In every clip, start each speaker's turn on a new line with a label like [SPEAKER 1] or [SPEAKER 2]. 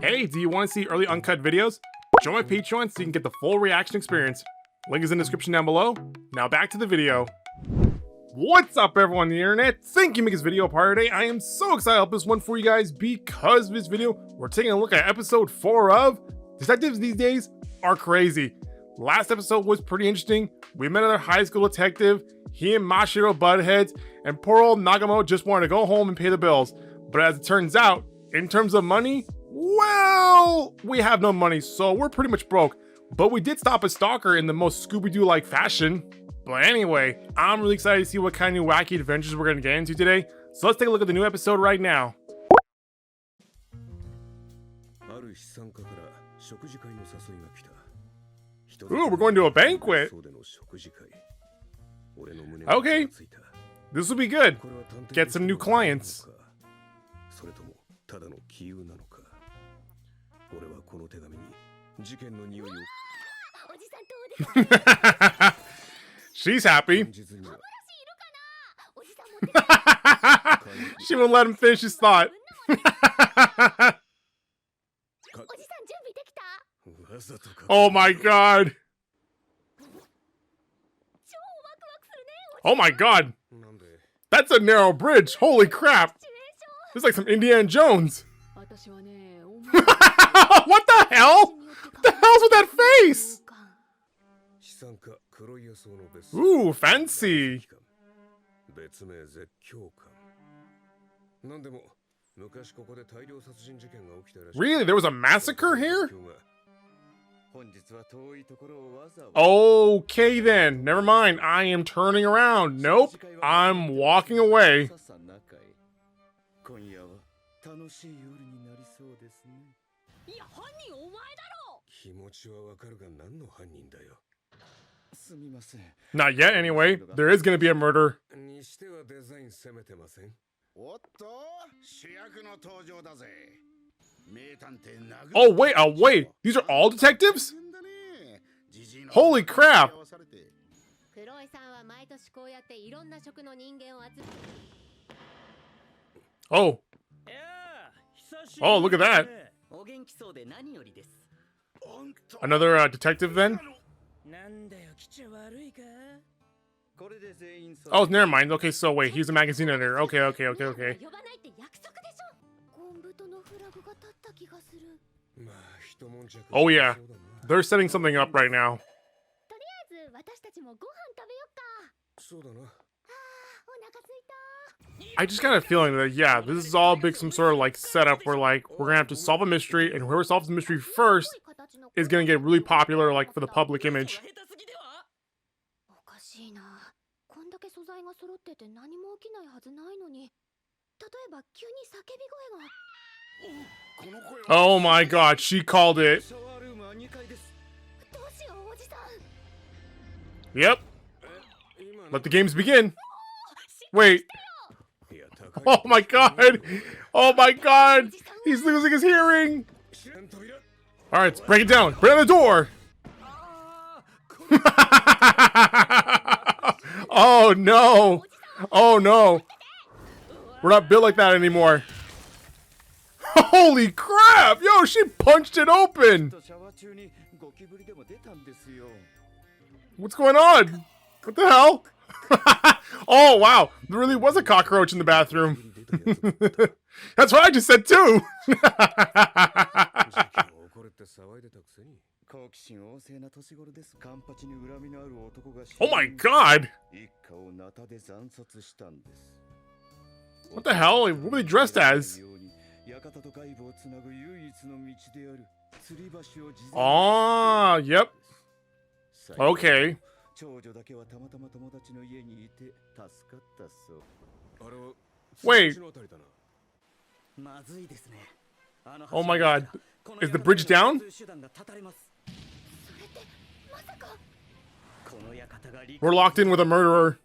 [SPEAKER 1] Hey, do you want to see early uncut videos? Join my Patreon so you can get the full reaction experience. Link is in the description down below. Now back to the video. What's up everyone on the internet? Thank you for making this video a part of today. I am so excited to help this one for you guys because of this video. We're taking a look at episode 4 of Detectives These Days Are Crazy. Last episode was pretty interesting. We met another high school detective. He and Mashiro butted heads, and poor old Nagamo just wanted to go home and pay the bills. But as it turns out, in terms of money, well, we have no money, so we're pretty much broke. But we did stop a stalker in the most Scooby-Doo-like fashion. But anyway, I'm really excited to see what kind of new wacky adventures we're going to get into today. So let's take a look at the new episode right now. Ooh, we're going to a banquet. Okay, this will be good. Get some new clients. She's happy. She won't let him finish his thought. Oh my god. Oh my god. That's a narrow bridge. Holy crap. It's like some Indiana Jones. What the hell? What the hell's with that face? Ooh, fancy. Really? There was a massacre here? Okay then, never mind. I am turning around. Nope, I'm walking away. Not yet, anyway. There is gonna be a murder. Oh wait, wait. These are all detectives? Holy crap. Oh. Oh, look at that. Another detective then? Oh, never mind. Okay, so wait, he's a magazine editor. Okay. Oh yeah, they're setting something up right now. I just got a feeling that, yeah, this is all big some sort of like setup where like we're gonna have to solve a mystery, and whoever solves the mystery first is gonna get really popular, like for the public image. Oh my god, she called it. Yep. Let the games begin. Wait. Oh my god. Oh my god. He's losing his hearing. Alright, let's break it down. Break down the door. Oh no. Oh no. We're not built like that anymore. Holy crap! Yo, she punched it open! What's going on? What the hell? Oh, wow. There really was a cockroach in the bathroom. That's what I just said, too! Oh my god! What the hell? What were they dressed as? Oh, yep. Okay. Wait. Oh my god. Is the bridge down? We're locked in with a murderer.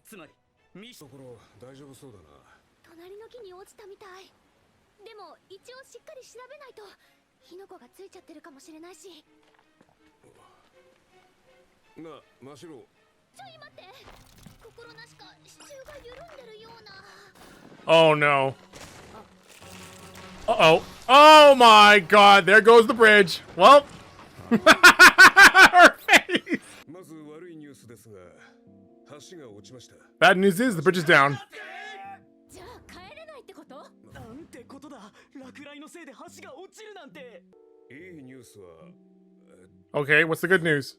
[SPEAKER 1] Oh no. Uh-oh. Oh my god, there goes the bridge. Well. Her face. Bad news is the bridge is down. Okay, what's the good news?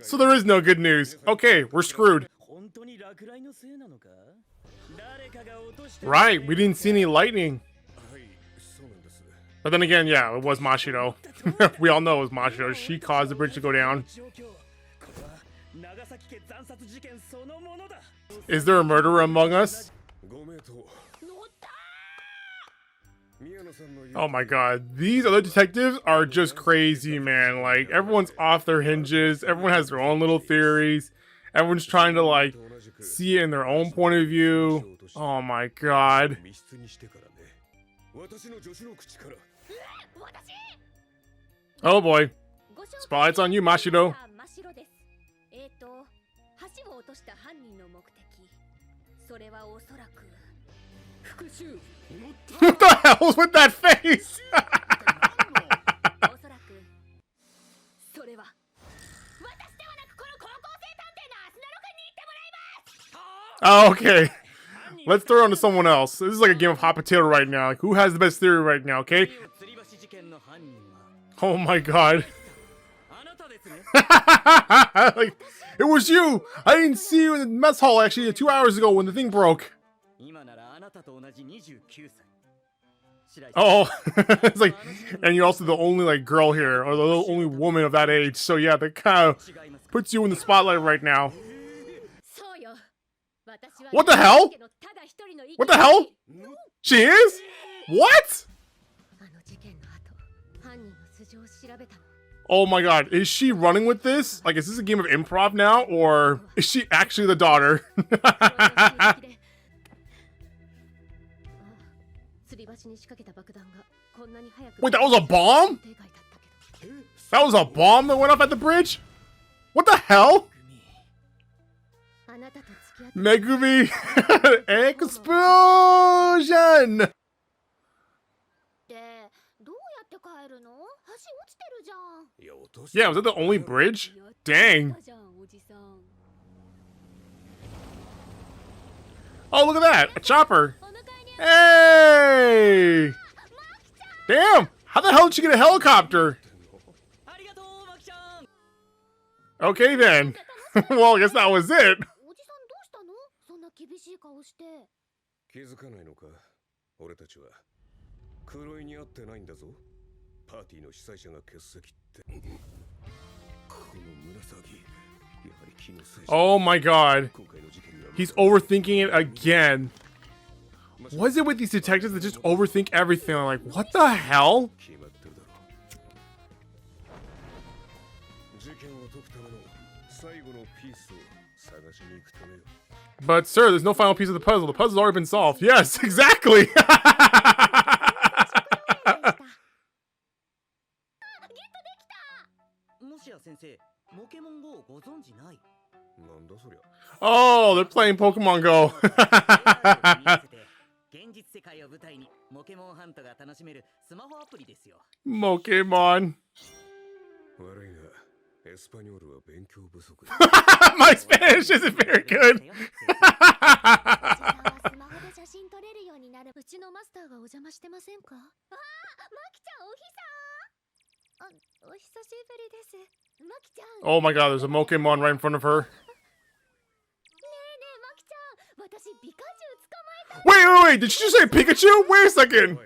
[SPEAKER 1] So there is no good news. Okay, we're screwed. Right, we didn't see any lightning. But then again, yeah, it was Mashiro. We all know it was Mashiro. She caused the bridge to go down. Is there a murderer among us? Oh my god, these other detectives are just crazy, man. Like, everyone's off their hinges. Everyone has their own little theories. Everyone's trying to, like, see it in their own point of view. Oh my god. Oh boy. Spotlight's on you, Mashiro. What the hell's with that face? Oh, okay. Let's throw it on to someone else. This is like a game of hot potato right now. Like, who has the best theory right now, okay? Oh my god. Like, it was you! I didn't see you in the mess hall actually 2 hours ago when the thing broke. Oh, it's like, and you're also the only like girl here, or the only woman of that age. So yeah, that kind of puts you in the spotlight right now. What the hell? What the hell? She is? What? Oh my god, is she running with this? Like, is this a game of improv now, or is she actually the daughter? Wait, that was a bomb? That was a bomb that went up at the bridge? What the hell? Megumi explosion! Yeah, was that the only bridge? Dang. Oh, look at that! A chopper! Hey! Damn! How the hell did she get a helicopter? Okay then. Well, I guess that was it. Oh my god. He's overthinking it again. What is it with these detectives that just overthink everything? I'm like, what the hell? But sir, there's no final piece of the puzzle. The puzzle's already been solved. Yes, exactly. Oh, they're playing Pokemon Go. Pokemon. My Spanish isn't very good. Oh my god, there's a Pokemon right in front of her. Wait, did you just say Pikachu? Wait a second.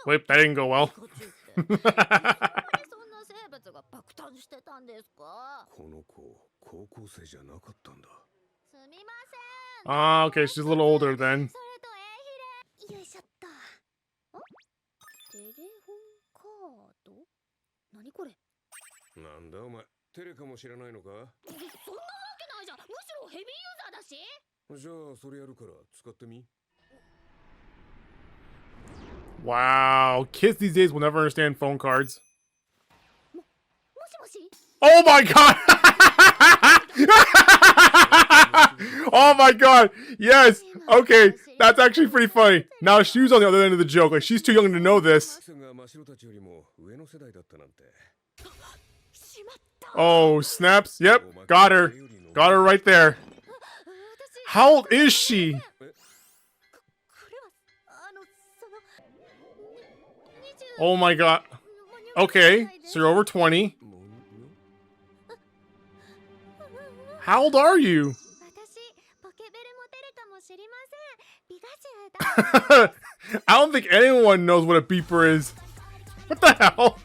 [SPEAKER 1] Wait, that didn't go well. Ah, okay, she's a little older then. Wow, kids these days will never understand phone cards. Oh my god! Oh my god! Yes! Okay, that's actually pretty funny. Now she's on the other end of the joke. Like, she's too young to know this. Oh, snaps. Yep, got her. Got her right there. How old is she? Oh my god. Okay, so you're over 20. How old are you? I don't think anyone knows what a beeper is. What the hell?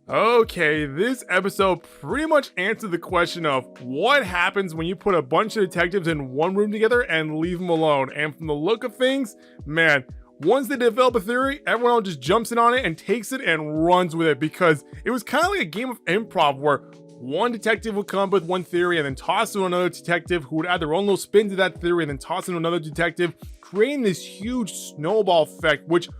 [SPEAKER 1] Okay, this episode pretty much answered the question of what happens when you put a bunch of detectives in one room together and leave them alone. And from the look of things, man, once they develop a theory, everyone else just jumps in on it and takes it and runs with it, because it was kind of like a game of improv where one detective would come up with one theory and then toss it to another detective who would add their own little spin to that theory and then toss it to another detective, creating this huge snowball effect, which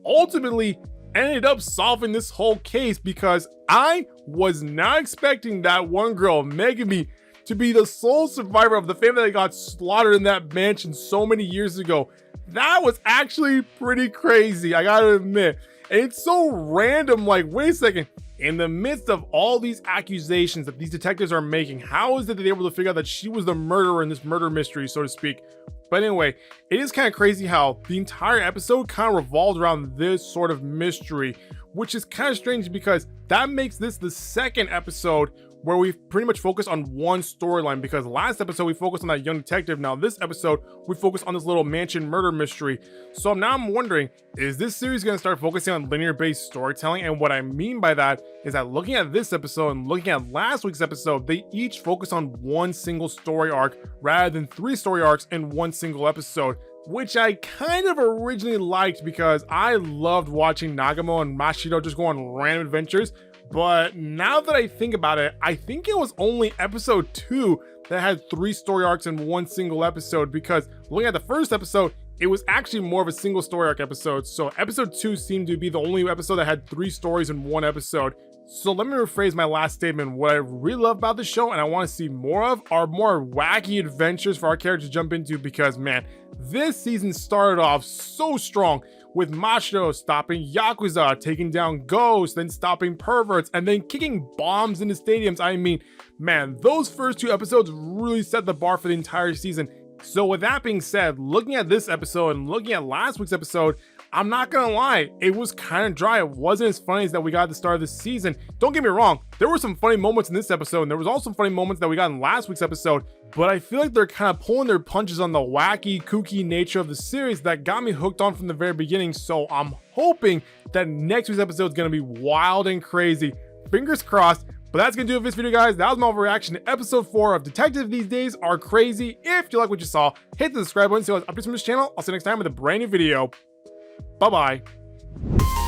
[SPEAKER 1] ultimately ended up solving this whole case, because I was not expecting that one girl, Megami, to be the sole survivor of the family that got slaughtered in that mansion so many years ago. That was actually pretty crazy, I gotta admit. And it's so random, like, wait a second. In the midst of all these accusations that these detectives are making, how is it that they were able to figure out that she was the murderer in this murder mystery, so to speak? But anyway, it is kind of crazy how the entire episode kind of revolved around this sort of mystery, which is kind of strange because that makes this the second episode where we pretty much focus on one storyline, because last episode we focused on that young detective. Now this episode we focus on this little mansion murder mystery. So now I'm wondering, is this series going to start focusing on linear based storytelling? And what I mean by that is that looking at this episode and looking at last week's episode, they each focus on one single story arc rather than 3 story arcs in one single episode, which I kind of originally liked because I loved watching Nagamo and Mashiro just go on random adventures. But now that I think about it, I think it was only episode 2 that had 3 story arcs in one single episode, because looking at the first episode, it was actually more of a single story arc episode. So episode 2 seemed to be the only episode that had 3 stories in one episode. So let me rephrase my last statement. What I really love about the show and I want to see more of are more wacky adventures for our characters to jump into, because man, this season started off so strong with Mashiro stopping Yakuza, taking down ghosts, then stopping perverts, and then kicking bombs into stadiums. I mean, man, those first 2 episodes really set the bar for the entire season. So with that being said, looking at this episode and looking at last week's episode, I'm not gonna lie, it was kind of dry. It wasn't as funny as that we got at the start of the season. Don't get me wrong, there were some funny moments in this episode, and there was also some funny moments that we got in last week's episode, but I feel like they're kind of pulling their punches on the wacky, kooky nature of the series that got me hooked on from the very beginning. So I'm hoping that next week's episode is gonna be wild and crazy. Fingers crossed. But that's gonna do it for this video, guys. That was my overreaction to episode 4 of Detective These Days Are Crazy. If you like what you saw, hit the subscribe button to see updates from this channel. I'll see you next time with a brand new video. Bye-bye.